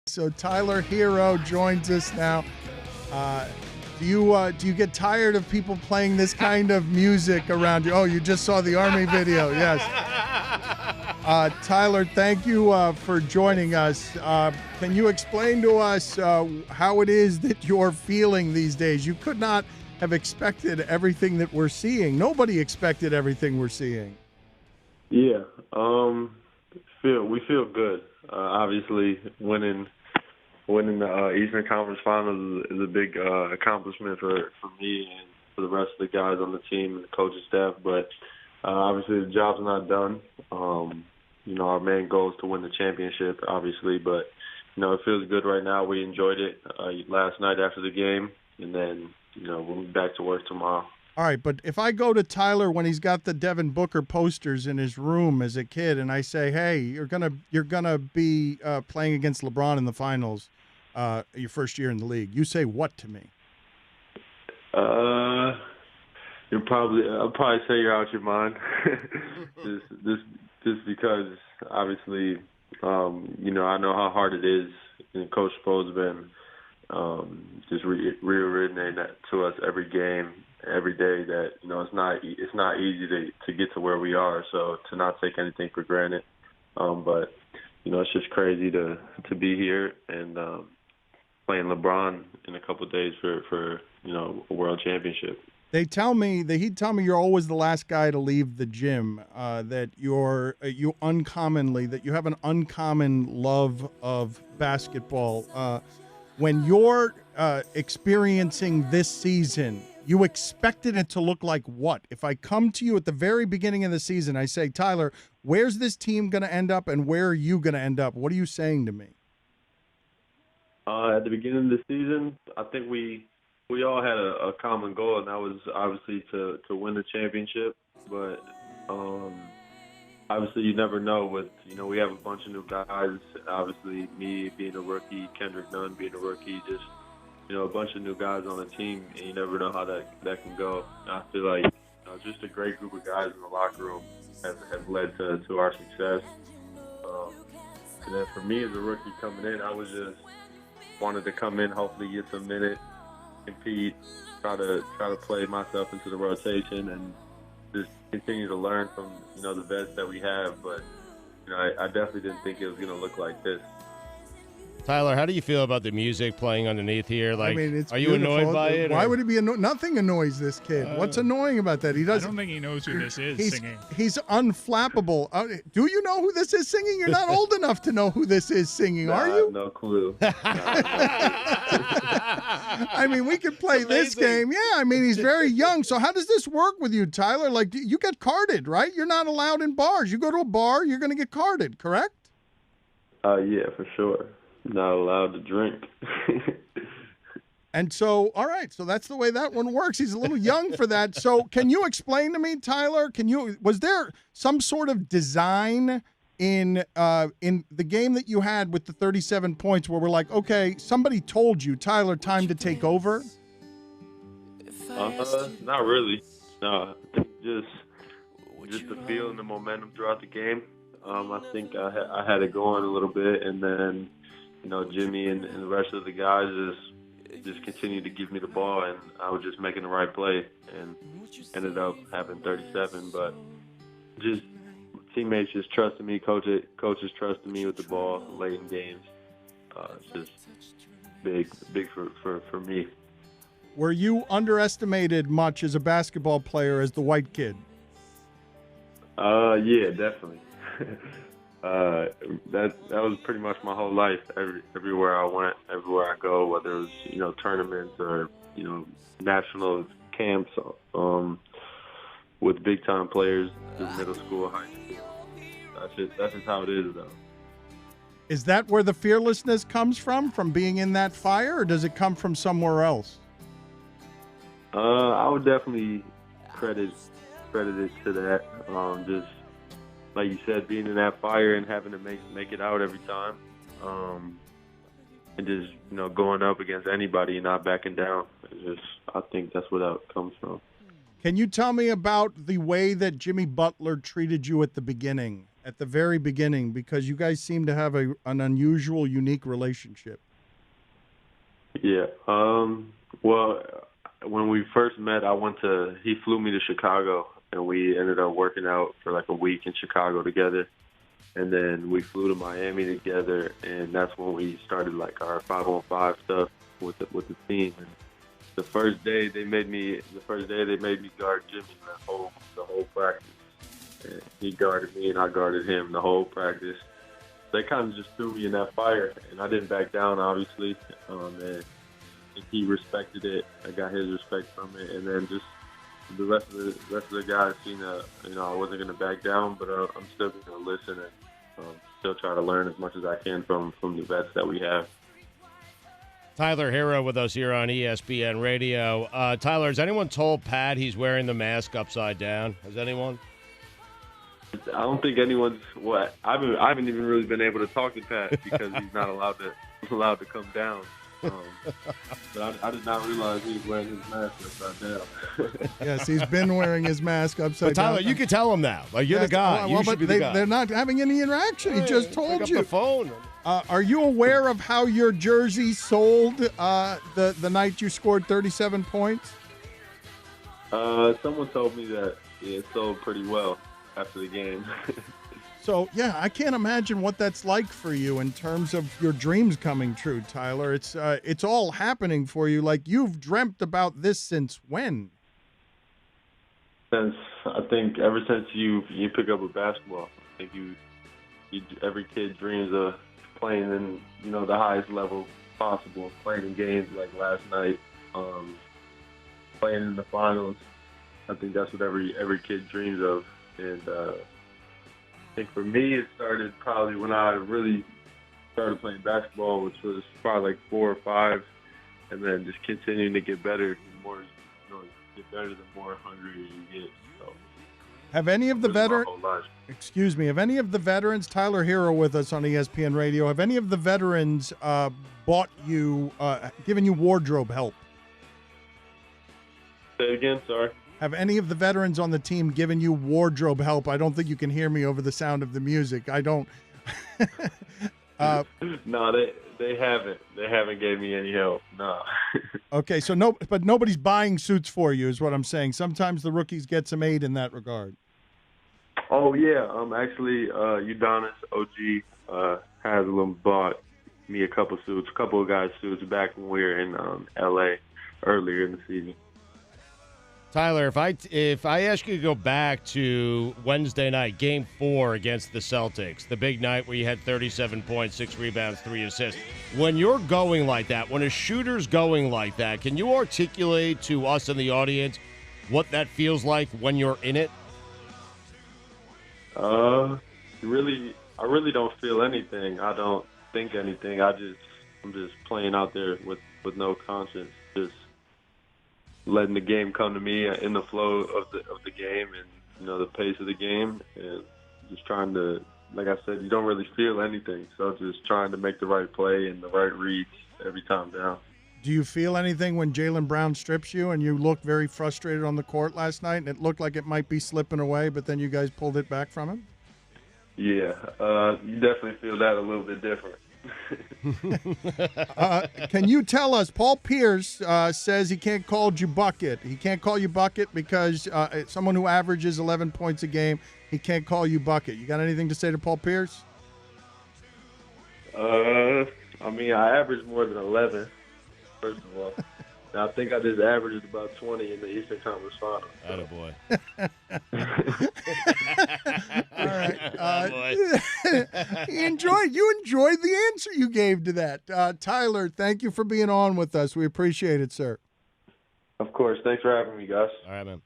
So Tyler Herro joins us now. Do you get tired of people playing this kind of music around you? Oh, you just saw the Army video. Yes. Tyler, thank you for joining us. Can you explain to us how it is that you're feeling these days? You could not have expected everything that we're seeing. Nobody expected everything we're seeing. Yeah, we feel good. Obviously, winning the Eastern Conference Finals is a big accomplishment for me and for the rest of the guys on the team and the coaching staff. But obviously, the job's not done. Our main goal is to win the championship, obviously. But it feels good right now. We enjoyed it last night after the game, and then we'll be back to work tomorrow. All right, but if I go to Tyler when he's got the Devin Booker posters in his room as a kid, and I say, "Hey, you're gonna be playing against LeBron in the finals, your first year in the league," you say what to me? I'll probably say you're out your mind. just because obviously, I know how hard it is, and Coach Spro's been just reiterating that to us every game, every day, that it's not easy to get to where we are. So to not take anything for granted, but it's just crazy to be here and playing LeBron in a couple of days for a world championship. He'd tell me you're always the last guy to leave the gym. That you have an uncommon love of basketball. When you're experiencing this season, you expected it to look like what? If I come to you at the very beginning of the season, I say, Tyler, where's this team going to end up and where are you going to end up? What are you saying to me? At the beginning of the season, I think we all had a common goal, and that was obviously to win the championship. But obviously you never know. We have a bunch of new guys. Obviously me being a rookie, Kendrick Nunn being a rookie, just a bunch of new guys on the team, and you never know how that can go. And I feel like just a great group of guys in the locker room has led to our success. And then for me as a rookie coming in, I was just wanted to come in, hopefully get some minutes, compete, try to play myself into the rotation, and just continue to learn from the vets that we have. But I definitely didn't think it was going to look like this. Tyler, how do you feel about the music playing underneath here? Like, it's are you beautiful. annoyed by it? Why would it be nothing annoys this kid? What's annoying about that? I don't think he knows who this is singing. He's unflappable. Do you know who this is singing? You're not old enough to know who this is singing, are you? No clue. We could play this game. Yeah, he's very young. So how does this work with you, Tyler? Like, you get carded, right? You're not allowed in bars. You go to a bar, you're going to get carded, correct? Yeah, for sure. Not allowed to drink. And so, all right, so that's the way that one works. He's a little young for that. So can you explain to me, Tyler, was there some sort of design in the game that you had with the 37 points where we're like, okay, somebody told you, Tyler, time to take over? Not really. No, just the feel and the momentum throughout the game. I think I had it going a little bit, and then Jimmy and the rest of the guys just continued to give me the ball, and I was just making the right play, and ended up having 37. But just teammates just trusted me, coaches trusted me with the ball late in games. It's just big for me. Were you underestimated much as a basketball player as the white kid? Yeah, definitely. That was pretty much my whole life. Everywhere I went, everywhere I go, whether it was tournaments or national camps with big time players through middle school, high school. That's just how it is, though. Is that where the fearlessness comes from being in that fire, or does it come from somewhere else? I would definitely credit it to that. Just like you said, being in that fire and having to make it out every time, and just going up against anybody and not backing down. I think that's where that comes from. Can you tell me about the way that Jimmy Butler treated you at the beginning? at the very beginning, because you guys seem to have an unusual, unique relationship. Yeah. Well, when we first met, he flew me to Chicago, and we ended up working out for like a week in Chicago together. And then we flew to Miami together, and that's when we started like our 5-on-5 stuff with the team. And the first day they made me guard Jimmy the whole practice. And he guarded me, and I guarded him the whole practice. They kind of just threw me in that fire, and I didn't back down, obviously. And he respected it. I got his respect from it, and then just the rest of the guys seen that I wasn't going to back down, but I'm still going to listen and still try to learn as much as I can from the vets that we have. Tyler Herro with us here on ESPN Radio. Tyler, has anyone told Pat he's wearing the mask upside down? Has anyone? I don't think anyone's. I haven't even really been able to talk to Pat because he's not allowed to come down. But I did not realize he was wearing his mask upside down. Yes, he's been wearing his mask upside down. But Tyler, you can tell him now. Like, you're the guy. Well, you should be the guy. They're not having any interaction. He just told pick you. up the phone. Are you aware of how your jersey sold the night you scored 37 points? Someone told me that it sold pretty well after the game. So, yeah, I can't imagine what that's like for you in terms of your dreams coming true, Tyler. It's all happening for you. Like, you've dreamt about this since when? I think ever since you pick up a basketball. I think every kid dreams of playing in the highest level possible, playing in games like last night, playing in the finals. I think that's what every kid dreams of, and I think for me it started probably when I really started playing basketball, which was probably like 4 or 5, and then just continuing to get better. The more get better, the more hungry you get. So, have any of the veterans? Excuse me. Have any of the veterans? Tyler Herro with us on ESPN Radio. Have any of the veterans bought you, given you wardrobe help? Say it again. Sorry. Have any of the veterans on the team given you wardrobe help? I don't think you can hear me over the sound of the music. I don't. No, they haven't. They haven't gave me any help. No. Okay, so but nobody's buying suits for you, is what I'm saying. Sometimes the rookies get some aid in that regard. Oh yeah, actually, Udonis OG Haslam bought me a couple of guys' suits back when we were in LA earlier in the season. Tyler, if I ask you to go back to Wednesday night, Game 4 against the Celtics, the big night where you had 37 points, 6 rebounds, 3 assists, when you're going like that, when a shooter's going like that, can you articulate to us in the audience what that feels like when you're in it? I really don't feel anything. I don't think anything. I'm just playing out there with no conscience, just letting the game come to me in the flow of the game and the pace of the game, and just trying to, like I said, you don't really feel anything, so just trying to make the right play and the right reads every time down. Do you feel anything when Jaylen Brown strips you and you look very frustrated on the court last night and it looked like it might be slipping away, but then you guys pulled it back from him? Yeah, you definitely feel that a little bit different. Can you tell us, Paul Pierce says he can't call you bucket. He can't call you bucket because someone who averages 11 points a game, he can't call you bucket. You got anything to say to Paul Pierce? I average more than 11, first of all. I think I just averaged about 20 in the Eastern Conference Finals. Attaboy. All right. You enjoyed the answer you gave to that. Tyler, thank you for being on with us. We appreciate it, sir. Of course. Thanks for having me, guys. All right, man.